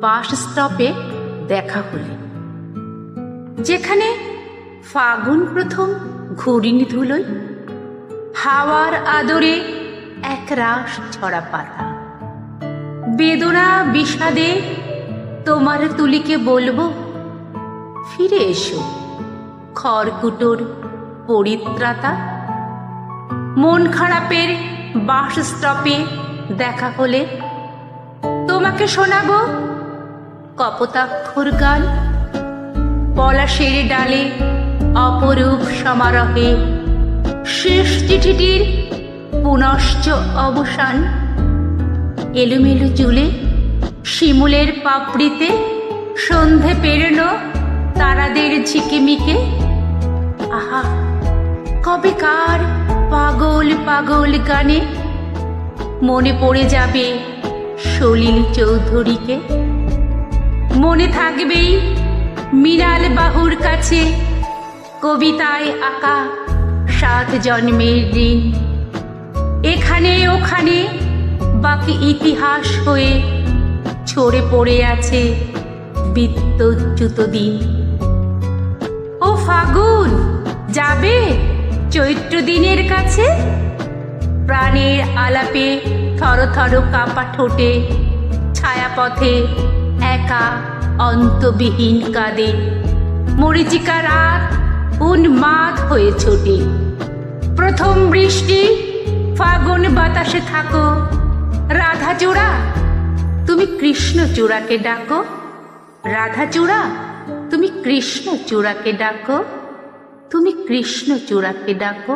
বাস স্টপে দেখা হলে, যেখানে ফাগুন প্রথম ঘুরিনি ধুলোয়, হাওয়ার আদরে এক রাস ছড়া পাতা। বেদনা বিষাদে তোমার তুলিকে বলবো, ফিরে এসো খড়কুটোর পরিত্রাতা। মন খারাপের বাস স্টপে দেখা হলে তোমাকে শোনাবো কপোতাক্ষর গান। পলাশের ডালে অপরূপ সমারোহে শেষ চিঠিটির পুনশ্চ অবসান। এলোমেলো চুলে শিমুলের পাপড়িতে সন্ধে পেরোনো তারাদের ঝিকিমিকে। আহা, কবেকার পাগল পাগল গানে মনে পড়ে যাবে সলিল চৌধুরীকে। মনে থাকবেই মৃণাল বাহুর কাছে কবিতায় আঁকা 7 জন্মের ঋণ। এখানে ওখানে বাকি ইতিহাস হয়ে ছড়ে পড়ে আছে বিদ্যুৎচ্যুত দিন। ও ফাগুন, যাবে চৈত্র দিনের কাছে? প্রাণের আলাপে থর থর কাঁপা ঠোঁটে ছায়াপথে একা অন্তবিহীন কাঁদে। মরীচিকা রাত উন্মাদ হয়ে ছোটে। প্রথম বৃষ্টি ফাগুন বাতাসে থাকো। রাধাচূড়া, তুমি কৃষ্ণচূড়াকে ডাকো। রাধাচূড়া, তুমি কৃষ্ণচূড়াকে ডাকো। তুমি কৃষ্ণচূড়াকে ডাকো।